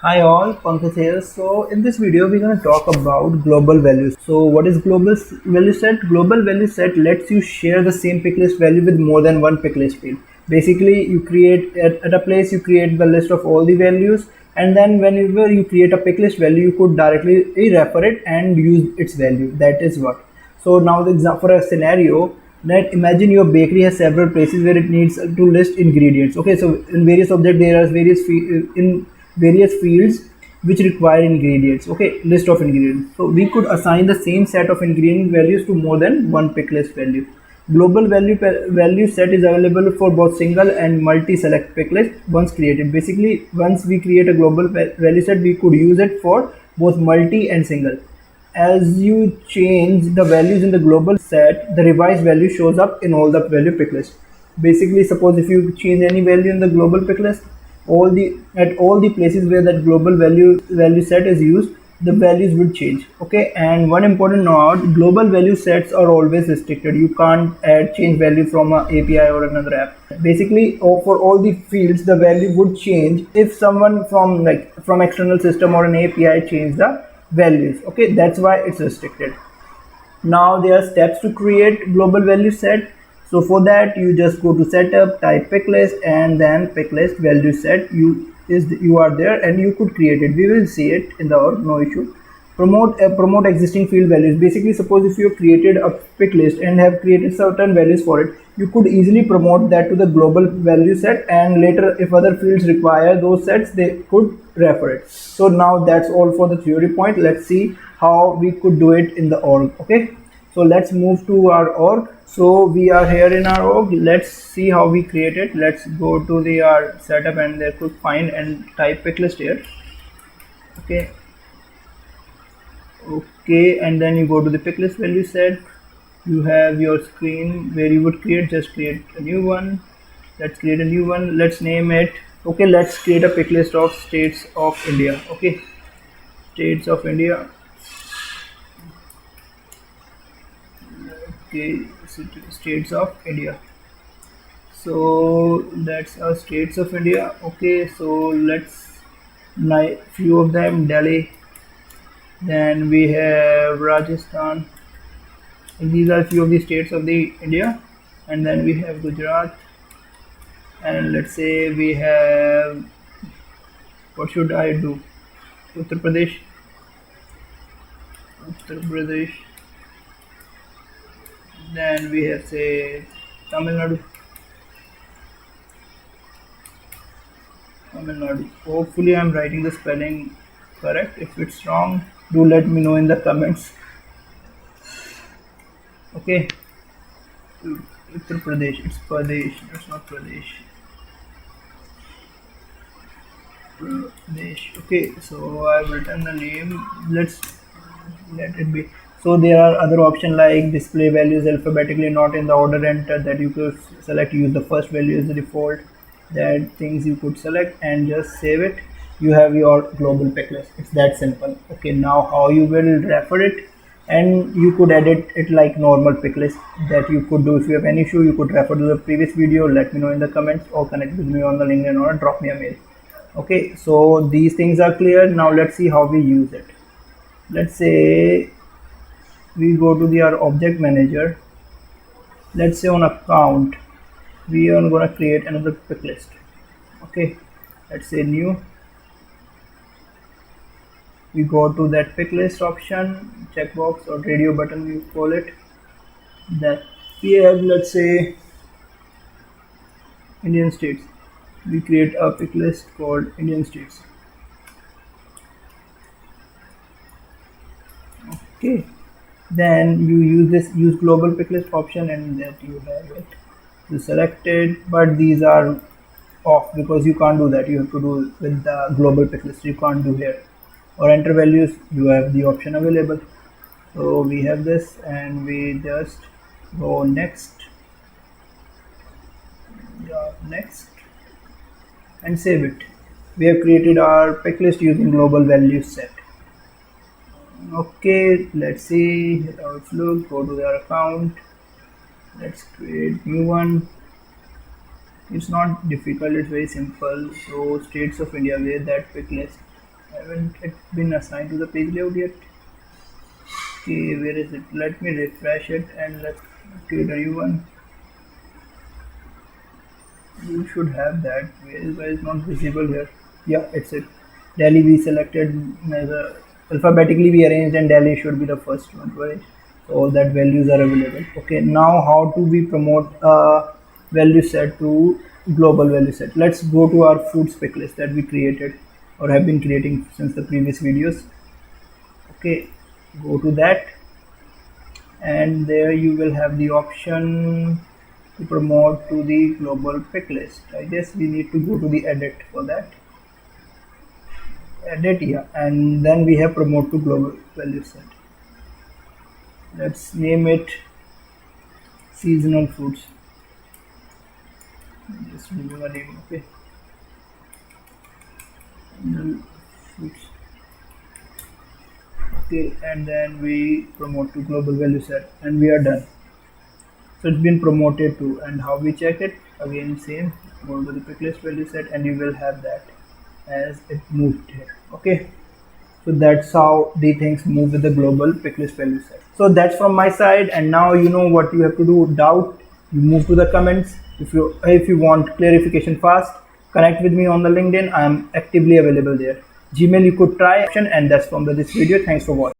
Hi all, Pankaj here. So in this video, we're going to talk about global values. So what is global value set? Global value set lets you share the same pick list value with more than one pick list field. Basically, you create at a place, you create the list of all the values, and then whenever you create a pick list value, you could directly refer it and use its value. That is what. So now the example for a scenario, that imagine your bakery has several places where it needs to list ingredients. Okay, so in various objects there are in various fields which require ingredients. Okay, list of ingredients. So we could assign the same set of ingredient values to more than one pick list value. Global value set is available for both single and multi select pick list once created. Basically, once we create a global value set, we could use it for both multi and single. As you change the values in the global set, the revised value shows up in all the value pick list. Basically, suppose if you change any value in the global pick list, all the places where that global value set is used, the values would change. Okay, and one important note: global value sets are always restricted. You can't add change value from a API or another app. Basically, for all the fields, the value would change if someone from external system or an API change the values. Okay, that's why it's restricted. Now there are steps to create global value set. So for that, you just go to setup, type picklist, and then picklist value set. You are there, and you could create it. We will see it in the org, no issue. Promote existing field values. Basically, suppose if you created a pick list and have created certain values for it, you could easily promote that to the global value set, and later if other fields require those sets, they could refer it. So now that's all for the theory point. Let's see how we could do it in the org. Okay, so let's move to our org. So we are here in our org. Let's see how we create it. Let's go to the our setup and there could find and type picklist here. Okay, and then you go to the picklist value set. You have your screen where you would just create a new one. Let's create a new one. Let's name it. Okay, let's create a picklist of states of India. Okay, states of India. Okay, states of India. So that's our states of India. Okay, so let's few of them: Delhi, then we have Rajasthan. These are few of the states of the India, and then we have Gujarat, and let's say we have, what should I do? Uttar Pradesh, Uttar Pradesh. Then we have, say, Tamil Nadu, Tamil Nadu. Hopefully, I'm writing the spelling correct. If it's wrong, do let me know in the comments. Okay, Uttar Pradesh. It's Pradesh. It's not Pradesh. Pradesh. Okay, so I've written the name. Let's let it be. So there are other options like display values alphabetically, not in the order entered, that you could select. Use the first value as the default. That things you could select and just save it. You have your global pick list. It's that simple. Okay, now how you will refer it, and you could edit it like normal pick list that you could do. If you have any issue, you could refer to the previous video. Let me know in the comments or connect with me on the LinkedIn or drop me a mail. Okay, so these things are clear. Now let's see how we use it. Let's say we go to our object manager. Let's say on account we are going to create another pick list. Okay, let's say new. We go to that pick list option, checkbox or radio button you call it. That we have, let's say, Indian states. We create a pick list called Indian states. Okay, then you use global picklist option, and that you have it. You select it, but these are off because you can't do that. You have to do with the global picklist. You can't do here. Or enter values, you have the option available. So we have this, and we just go next. Yeah, next, and save it. We have created our picklist using global value set. Okay, let's see how it looks. Go to their account. Let's create new one. It's not difficult, it's very simple. So states of India, where that pick list. Haven't it been assigned to the page layout yet? Okay, where is it? Let me refresh it and let's create a new one. You should have that. Why is not visible here? Yeah, it's it. Delhi we selected as a alphabetically we arranged, and Delhi should be the first one, right? So all that values are available. Okay, now how do we promote a value set to global value set? Let's go to our foods pick list that we created or have been creating since the previous videos. Okay, go to that, and there you will have the option to promote to the global pick list. I guess we need to go to the edit for that. Edit, yeah, and then we have promote to global value set. Let's name it seasonal foods. Just giving a name, okay. Seasonal foods. Okay, and then we promote to global value set, and we are done. So it's been promoted to, and how we check it? Again, same. Go to the pick list value set, and you will have that as it moved here. Okay. So that's how the things move with the global picklist value set. So that's from my side, and now you know what you have to do. Doubt, you move to the comments. If you want clarification fast, connect with me on the LinkedIn. I am actively available there. Gmail you could try, and that's from this video. Thanks for watching.